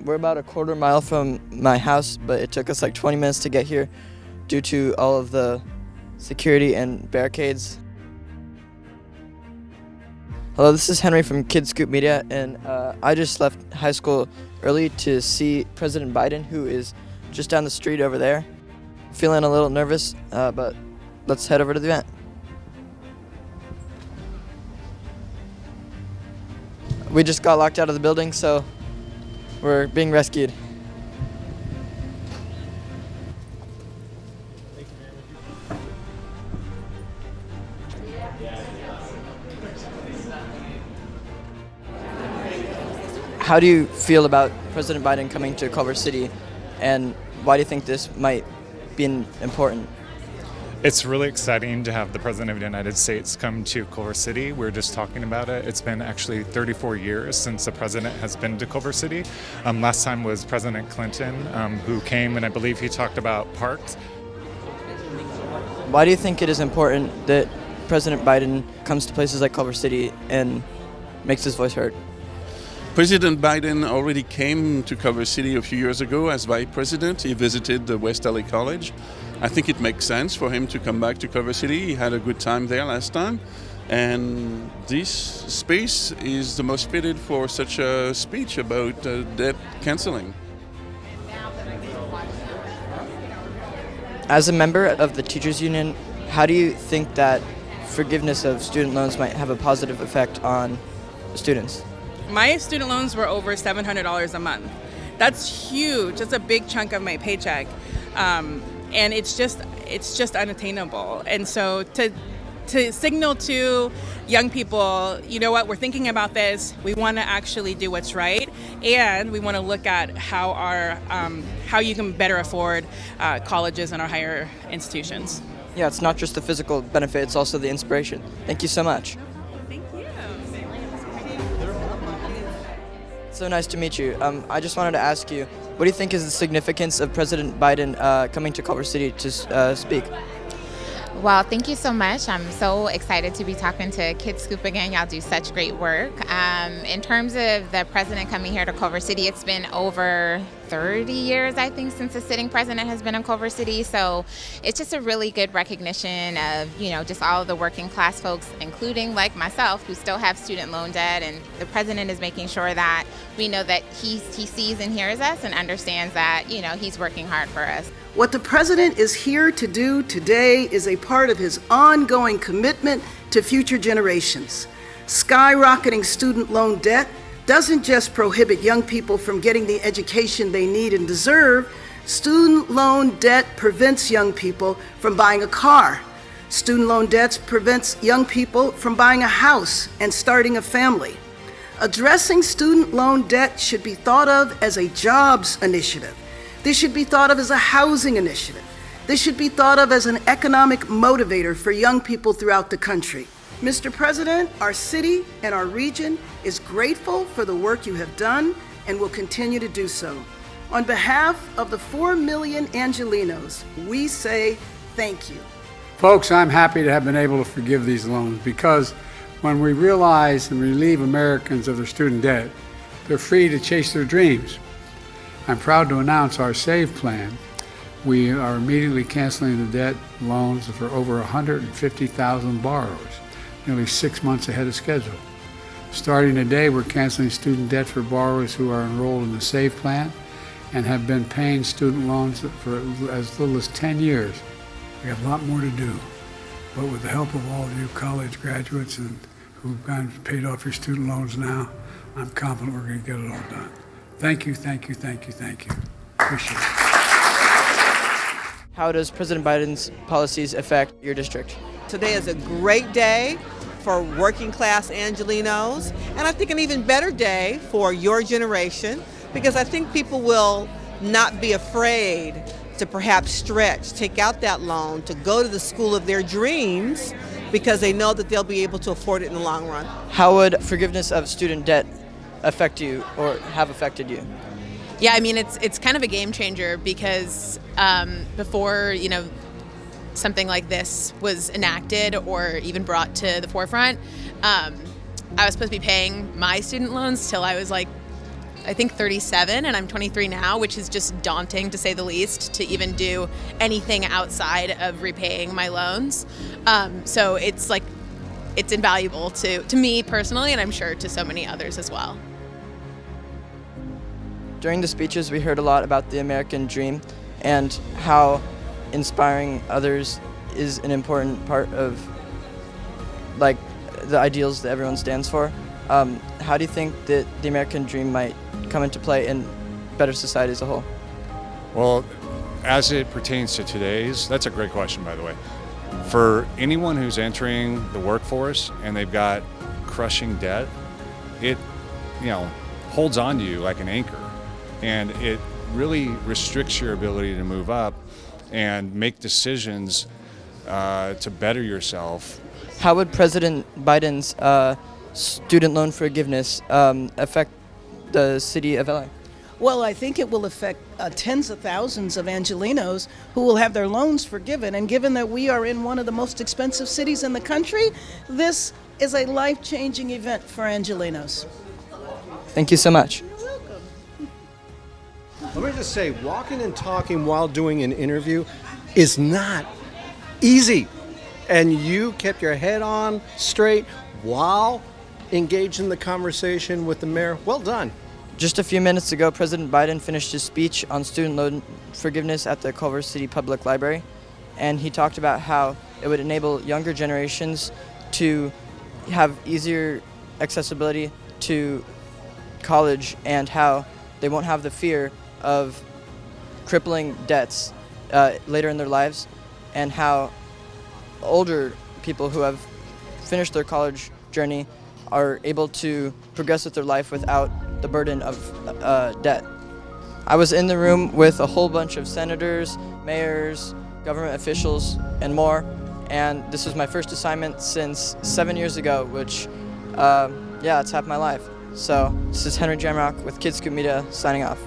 We're about a quarter mile from my house, but it took us like 20 minutes to get here due to all of the security and barricades. Hello, this is Henry from KidScoop Media, and I just left high school early to see President Biden, who is just down the street over there. Feeling a little nervous, but let's head over to the event. We just got locked out of the building, so we're being rescued. How do you feel about President Biden coming to Culver City, and why do you think this might be important? It's really exciting to have the President of the United States come to Culver City. We were just talking about it. It's been actually 34 years since the President has been to Culver City. Last time was President Clinton, who came, and I believe he talked about parks. Why do you think it is important that President Biden comes to places like Culver City and makes his voice heard? President Biden already came to Culver City a few years ago as vice president. He visited the West LA College. I think it makes sense for him to come back to Culver City. He had a good time there last time. And this space is the most fitted for such a speech about debt canceling. As a member of the teachers union, how do you think that forgiveness of student loans might have a positive effect on students? My student loans were over $700 a month. That's huge. That's a big chunk of my paycheck. And it's just unattainable. And so to signal to young people, you know what, we're thinking about this. We want to actually do what's right, and we want to look at how you can better afford colleges and our higher institutions. Yeah, it's not just the physical benefit; it's also the inspiration. Thank you so much. Thank you. So nice to meet you. I just wanted to ask you, what do you think is the significance of President Biden coming to Culver City to speak? Well, thank you so much. I'm so excited to be talking to KidScoop again. Y'all do such great work. In terms of the president coming here to Culver City, it's been over 30 years, I think, since the sitting president has been in Culver City. So it's just a really good recognition of, just all of the working class folks, including like myself, who still have student loan debt. And the president is making sure that we know that he sees and hears us and understands that, he's working hard for us. What the president is here to do today is a part of his ongoing commitment to future generations. Skyrocketing student loan debt doesn't just prohibit young people from getting the education they need and deserve. Student loan debt prevents young people from buying a car. Student loan debts prevents young people from buying a house and starting a family. Addressing student loan debt should be thought of as a jobs initiative. This should be thought of as a housing initiative. This should be thought of as an economic motivator for young people throughout the country. Mr. President, our city and our region is grateful for the work you have done and will continue to do so. On behalf of the 4 million Angelenos, we say thank you. Folks, I'm happy to have been able to forgive these loans because when we realize and relieve Americans of their student debt, they're free to chase their dreams. I'm proud to announce our SAVE plan. We are immediately canceling the debt loans for over 150,000 borrowers, nearly 6 months ahead of schedule. Starting today, we're canceling student debt for borrowers who are enrolled in the SAVE plan and have been paying student loans for as little as 10 years. We have a lot more to do, but with the help of all of you college graduates and who've paid off your student loans now, I'm confident we're going to get it all done. Thank you, thank you, thank you, thank you. Appreciate it. How does President Biden's policies affect your district? Today is a great day for working class Angelenos, and I think an even better day for your generation, because I think people will not be afraid to perhaps stretch, take out that loan to go to the school of their dreams, because they know that they'll be able to afford it in the long run. How would forgiveness of student debt affect you or have affected you? Yeah, I mean, it's kind of a game changer because before, something like this was enacted or even brought to the forefront, I was supposed to be paying my student loans till I was like I think 37 and I'm 23 now, which is just daunting to say the least, to even do anything outside of repaying my loans. So it's like, it's invaluable to me personally, and I'm sure to so many others as well. During the speeches, we heard a lot about the American dream and how inspiring others is an important part of like the ideals that everyone stands for. How do you think that the American dream might come into play in better society as a whole? Well, as it pertains to today's, that's a great question, by the way. For anyone who's entering the workforce and they've got crushing debt, it, holds on to you like an anchor, and it really restricts your ability to move up and make decisions to better yourself. How would President Biden's student loan forgiveness affect the city of LA? Well, I think it will affect tens of thousands of Angelenos who will have their loans forgiven. And given that we are in one of the most expensive cities in the country, this is a life-changing event for Angelenos. Thank you so much. Let me just say, walking and talking while doing an interview is not easy. And you kept your head on straight while engaged in the conversation with the mayor. Well done. Just a few minutes ago, President Biden finished his speech on student loan forgiveness at the Culver City Public Library, and he talked about how it would enable younger generations to have easier accessibility to college and how they won't have the fear of crippling debts later in their lives, and how older people who have finished their college journey are able to progress with their life without the burden of debt. I was in the room with a whole bunch of senators, mayors, government officials, and more, and this was my first assignment since 7 years ago, which, it's half my life. So this is Henry Jamrock with KidScoop Media signing off.